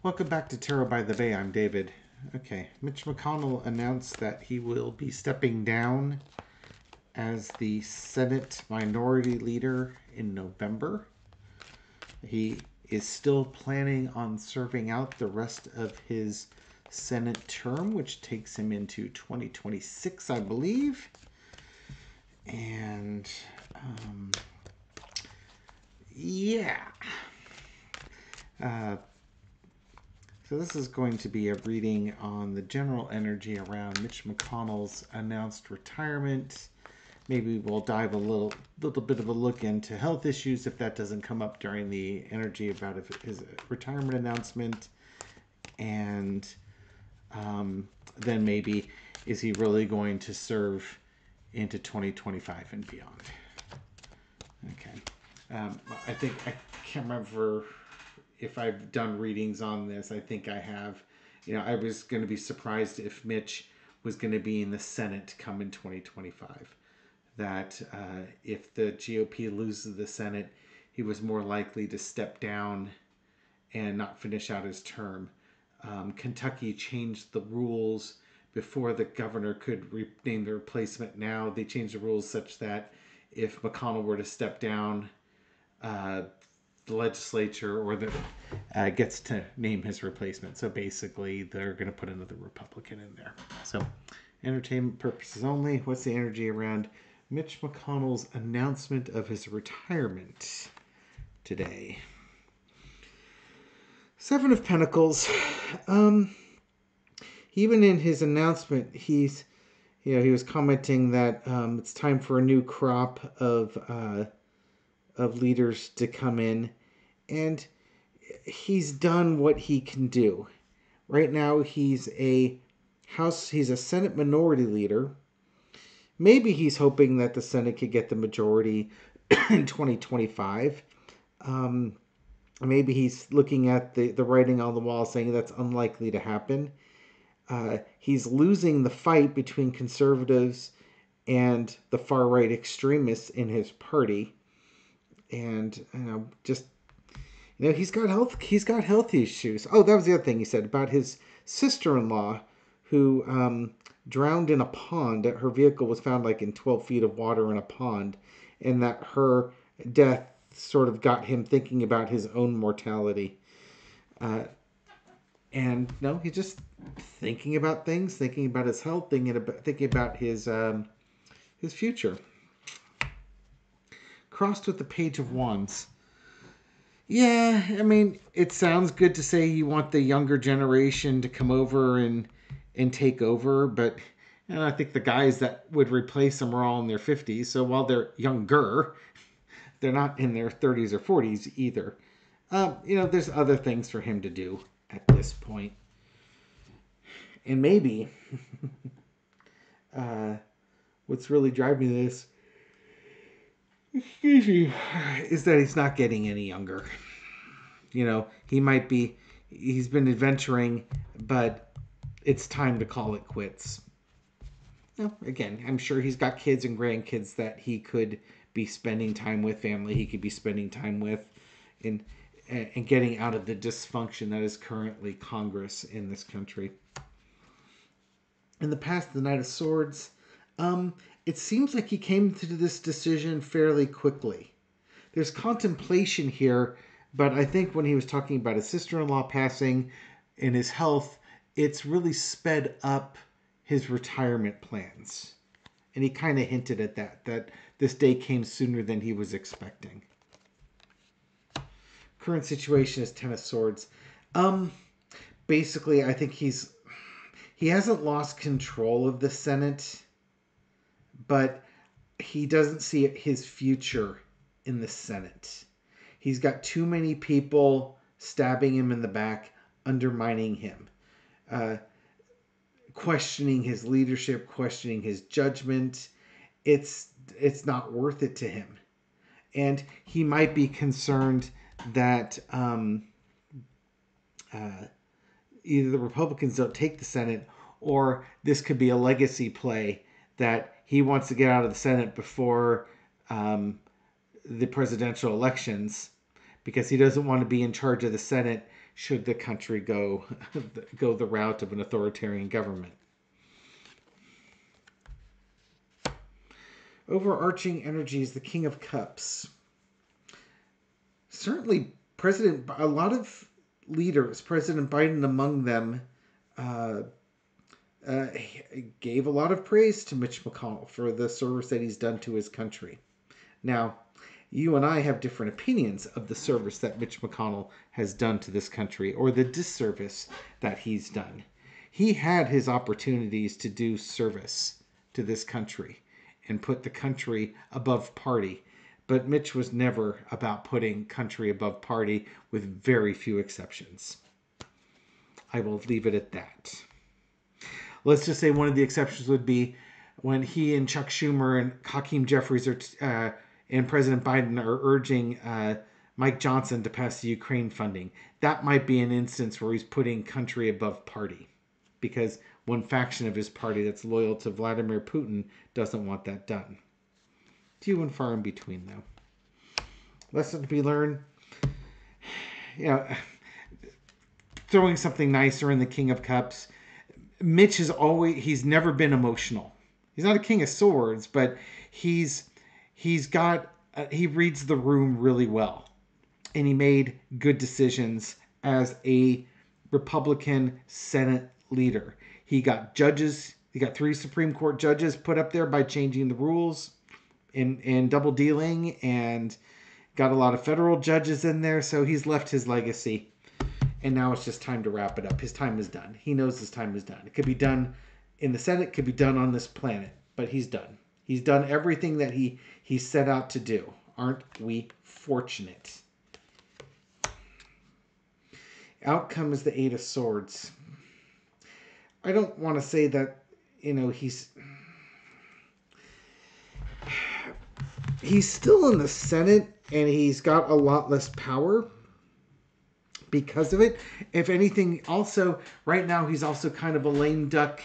Welcome back to Tarot by the Bay. I'm David. Okay, Mitch McConnell announced that he will be stepping down as the Senate Minority Leader in November. He is still planning on serving out the rest of his Senate term, which takes him into 2026, I believe. And, yeah. So this is going to be a reading on the general energy around Mitch McConnell's announced retirement. Maybe we'll dive a little bit of a look into health issues if that doesn't come up during the energy about his retirement announcement. And then maybe, is he really going to serve into 2025 and beyond? Okay. I think, I can't remember if I've done readings on this. I think I have. I was going to be surprised if Mitch was going to be in the Senate come in 2025. That if the GOP loses the Senate, he was more likely to step down and not finish out his term. Kentucky changed the rules before the governor could name the replacement. Now they changed the rules such that if McConnell were to step down, the legislature or the gets to name his replacement. So basically, they're going to put another Republican in there. So, entertainment purposes only. What's the energy around Mitch McConnell's announcement of his retirement today? Seven of Pentacles. Even in his announcement, he was commenting that it's time for a new crop of leaders to come in, and he's done what he can do. Right now, he's a Senate Minority Leader. Maybe he's hoping that the Senate could get the majority in 2025. Maybe he's looking at the writing on the wall saying that's unlikely to happen. He's losing the fight between conservatives and the far-right extremists in his party. And he's got health issues. Oh, that was the other thing he said about his sister-in-law who drowned in a pond. That her vehicle was found like in 12 feet of water in a pond, and that her death sort of got him thinking about his own mortality. And no, he's just thinking about things, thinking about his health, thinking about his future. Crossed with the Page of Wands. Yeah, I mean, it sounds good to say you want the younger generation to come over and take over, but I think the guys that would replace them are all in their 50s. So while they're younger, they're not in their 30s or 40s either. There's other things for him to do at this point. And maybe what's really driving this, excuse me, is that he's not getting any younger. He's been adventuring, but it's time to call it quits. Again, I'm sure he's got kids and grandkids that he could be spending time with, family he could be spending time with, and getting out of the dysfunction that is currently Congress in this country. In the past, the Knight of Swords, it seems like he came to this decision fairly quickly. There's contemplation here, but I think when he was talking about his sister-in-law passing and his health, it's really sped up his retirement plans. And he kind of hinted at that this day came sooner than he was expecting. Current situation is Ten of Swords. Basically, I think he hasn't lost control of the Senate, but he doesn't see his future in the Senate. He's got too many people stabbing him in the back, undermining him, questioning his leadership, questioning his judgment. It's not worth it to him. And he might be concerned that either the Republicans don't take the Senate, or this could be a legacy play that he wants to get out of the Senate before the presidential elections, because he doesn't want to be in charge of the Senate should the country go the route of an authoritarian government. Overarching energy is the King of Cups. Certainly, a lot of leaders, President Biden among them, uh, gave a lot of praise to Mitch McConnell for the service that he's done to his country. Now, you and I have different opinions of the service that Mitch McConnell has done to this country, or the disservice that he's done. He had his opportunities to do service to this country and put the country above party. But Mitch was never about putting country above party, with very few exceptions. I will leave it at that. Let's just say one of the exceptions would be when he and Chuck Schumer and Hakeem Jeffries and President Biden are urging Mike Johnson to pass the Ukraine funding. That might be an instance where he's putting country above party, because one faction of his party that's loyal to Vladimir Putin doesn't want that done. Few and far in between, though. Lesson to be learned. Throwing something nicer in the King of Cups. Mitch he's never been emotional. He's not a King of Swords, but he reads the room really well. And he made good decisions as a Republican Senate leader. He got 3 Supreme Court judges put up there by changing the rules and double dealing, and got a lot of federal judges in there. So he's left his legacy. And now it's just time to wrap it up. His time is done. He knows his time is done. It could be done in the Senate, it could be done on this planet, but he's done. He's done everything that he set out to do. Aren't we fortunate? Outcome is the 8 of Swords. I don't want to say that, he's still in the Senate and he's got a lot less power because of it. If anything, also, right now he's also kind of a lame duck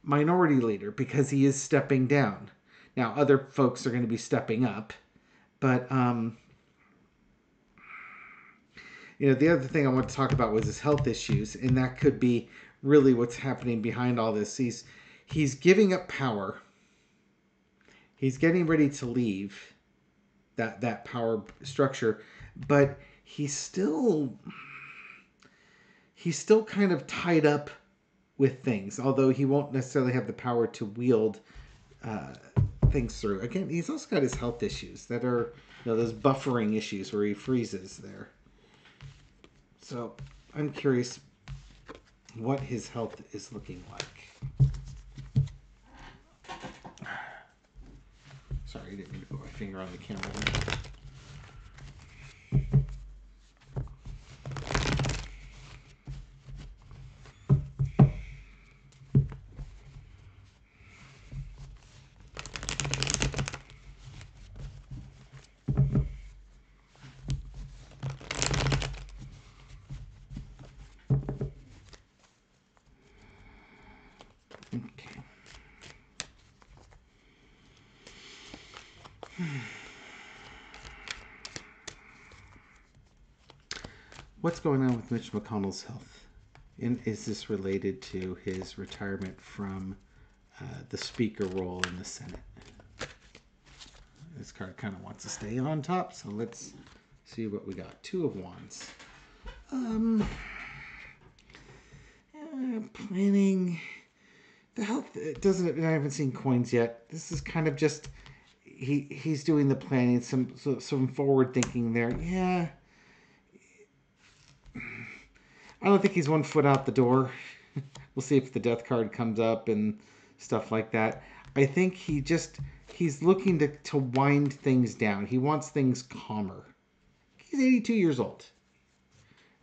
minority leader because he is stepping down. Now, other folks are going to be stepping up. But, the other thing I want to talk about was his health issues. And that could be really what's happening behind all this. He's giving up power. He's getting ready to leave that power structure. But he's still kind of tied up with things, although he won't necessarily have the power to wield things through. Again, he's also got his health issues that are, those buffering issues where he freezes there. So I'm curious what his health is looking like. Sorry, I didn't mean to put my finger on the camera. What's going on with Mitch McConnell's health? And is this related to his retirement from the speaker role in the Senate? This card kind of wants to stay on top, so let's see what we got. 2 of Wands. Planning. The health, I haven't seen coins yet. This is kind of just, he's doing the planning, some forward thinking there. Yeah. I don't think he's 1 foot out the door. We'll see if the death card comes up and stuff like that. I think he's looking to wind things down. He wants things calmer. He's 82 years old.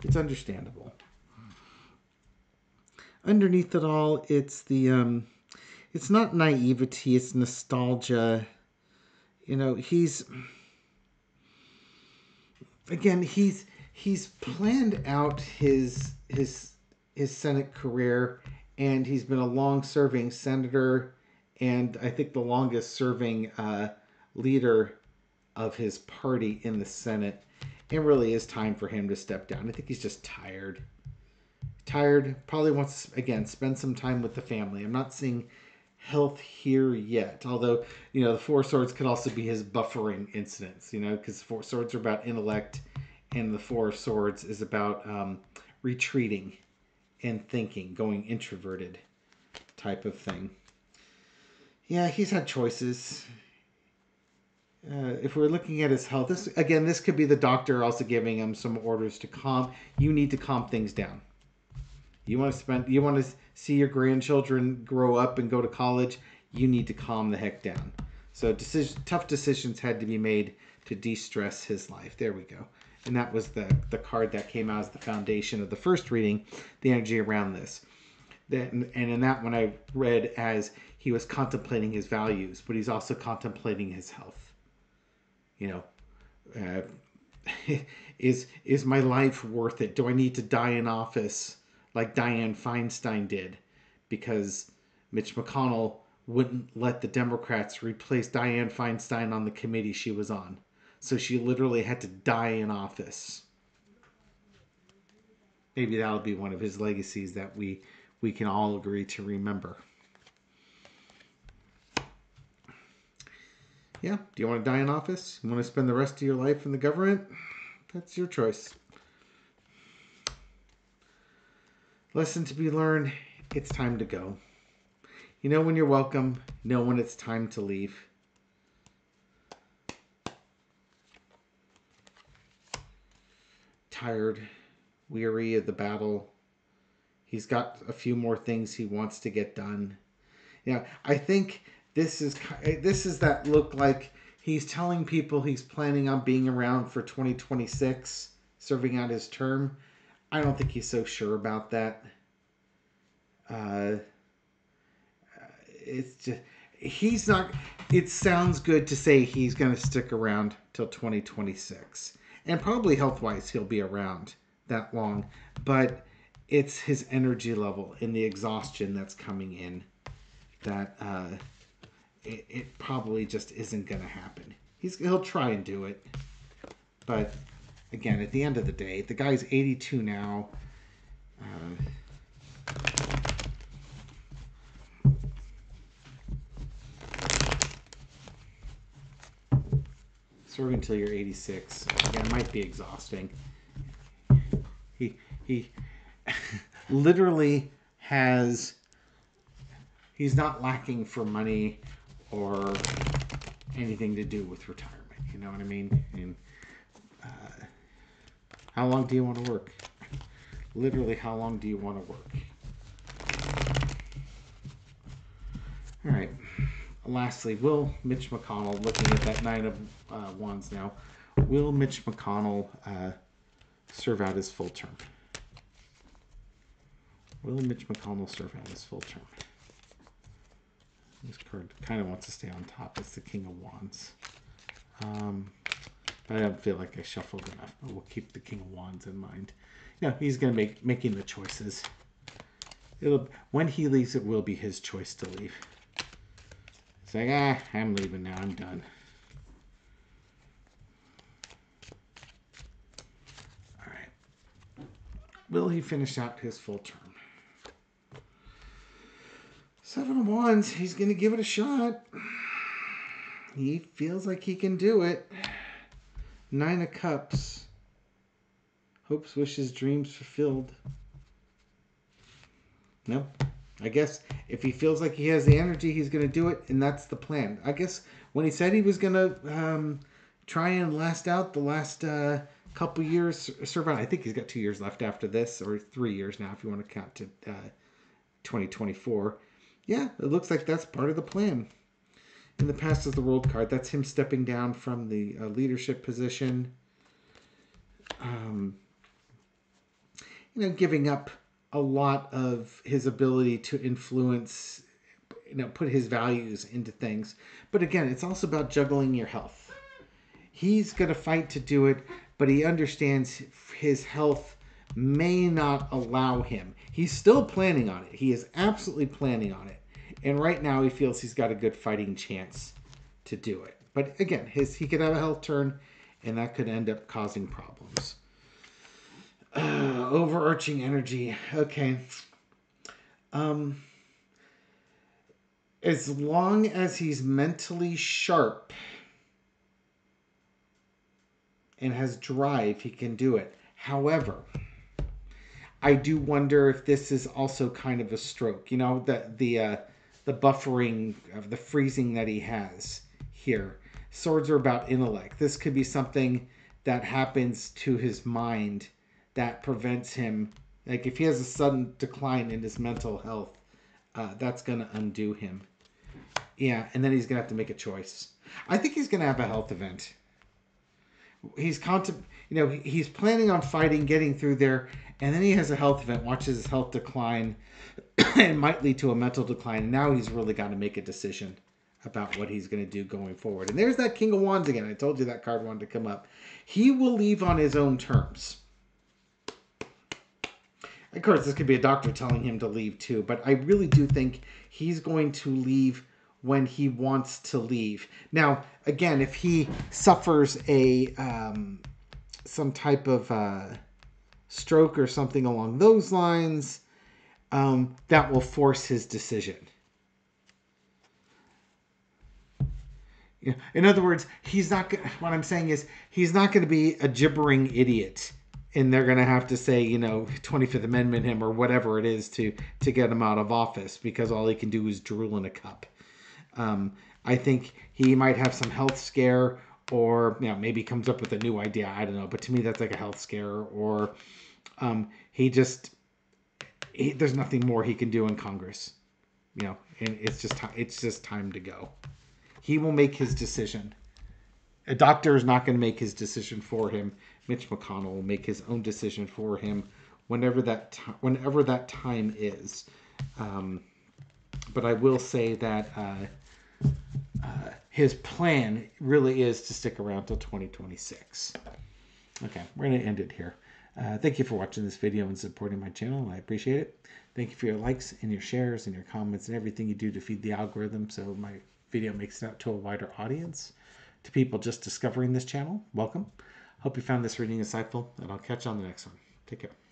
It's understandable. Underneath it all, it's it's not naivety, it's nostalgia. He's planned out his Senate career, and he's been a long-serving senator, and I think the longest-serving leader of his party in the Senate. it really is time for him to step down. I think he's just tired. Tired, probably wants to, again, spend some time with the family. I'm not seeing health here yet. Although, the Four Swords could also be his buffering incidents, because Four Swords are about intellect and the Four Swords is about retreating and thinking, going introverted type of thing. Yeah, he's had choices. If we're looking at his health, this could be the doctor also giving him some orders to calm. You need to calm things down. You want to see your grandchildren grow up and go to college. You need to calm the heck down. So tough decisions had to be made to de-stress his life. There we go. And that was the card that came out as the foundation of the first reading, the energy around this. And in that one I read as he was contemplating his values, but he's also contemplating his health. Is my life worth it? Do I need to die in office like Dianne Feinstein did? Because Mitch McConnell wouldn't let the Democrats replace Dianne Feinstein on the committee she was on. So she literally had to die in office. Maybe that'll be one of his legacies that we can all agree to remember. Yeah, do you want to die in office? You want to spend the rest of your life in the government? That's your choice. Lesson to be learned, it's time to go. You know when you're welcome, you know when it's time to leave. Tired, weary of the battle. He's got a few more things he wants to get done. Yeah, I think this is that look like he's telling people he's planning on being around for 2026, serving out his term. I don't think he's so sure about that. It's just he's not. It sounds good to say he's going to stick around till 2026, and probably health-wise he'll be around that long. But it's his energy level and the exhaustion that's coming in that it probably just isn't going to happen. He'll try and do it, but again, at the end of the day, the guy's 82 now. Serving until you're 86 again might be exhausting. He literally has. He's not lacking for money or anything to do with retirement. You know what I mean? And how long do you want to work? Literally, how long do you want to work? All right. Lastly, will Mitch McConnell, looking at that Nine of Wands now, will Mitch McConnell serve out his full term? Will Mitch McConnell serve out his full term? This card kind of wants to stay on top. It's the King of Wands. I don't feel like I shuffled enough, but we'll keep the King of Wands in mind. He's going to making the choices. When he leaves, it will be his choice to leave. It's like, I'm leaving now. I'm done. All right. Will he finish out his full term? Seven of Wands. He's going to give it a shot. He feels like he can do it. Nine of Cups. Hopes, wishes, dreams fulfilled. No. I guess if he feels like he has the energy, he's going to do it, and that's the plan. I guess when he said he was going to try and last out the last couple years, serve out. I think he's got 2 years left after this, or 3 years now if you want to count to 2024. Yeah, it looks like that's part of the plan. In the past is the World card. That's him stepping down from the leadership position. Giving up a lot of his ability to influence, put his values into things. But again, it's also about juggling your health. He's going to fight to do it, but he understands his health may not allow him. He's still planning on it. He is absolutely planning on it. And right now he feels he's got a good fighting chance to do it. But again, he could have a health turn and that could end up causing problems. Overarching energy. Okay. As long as he's mentally sharp and has drive, he can do it. However, I do wonder if this is also kind of a stroke. You know, the buffering of the freezing that he has here. Swords are about intellect. This could be something that happens to his mind that prevents him. Like if he has a sudden decline in his mental health, that's going to undo him. Yeah, and then he's going to have to make a choice. I think he's going to have a health event. He's he's planning on fighting, getting through there, and then he has a health event, watches his health decline, and might lead to a mental decline. And now he's really got to make a decision about what he's going to do going forward. And there's that King of Wands again. I told you that card wanted to come up. He will leave on his own terms. Of course, this could be a doctor telling him to leave too, but I really do think he's going to leave when he wants to leave. Now, again, if he suffers a some type of stroke or something along those lines, that will force his decision. In other words, he's not. What I'm saying is, he's not going to be a gibbering idiot, and they're going to have to say, 25th Amendment him or whatever it is to get him out of office because all he can do is drool in a cup. I think he might have some health scare, or maybe comes up with a new idea. I don't know, but to me that's like a health scare, or there's nothing more he can do in Congress, and it's just time to go. He will make his decision. A doctor is not going to make his decision for him. Mitch McConnell will make his own decision for him whenever that time is. But I will say that his plan really is to stick around till 2026. Okay, we're going to end it here. Thank you for watching this video and supporting my channel. I appreciate it. Thank you for your likes and your shares and your comments and everything you do to feed the algorithm so my video makes it out to a wider audience. To people just discovering this channel, welcome. Hope you found this reading insightful, and I'll catch you on the next one. Take care.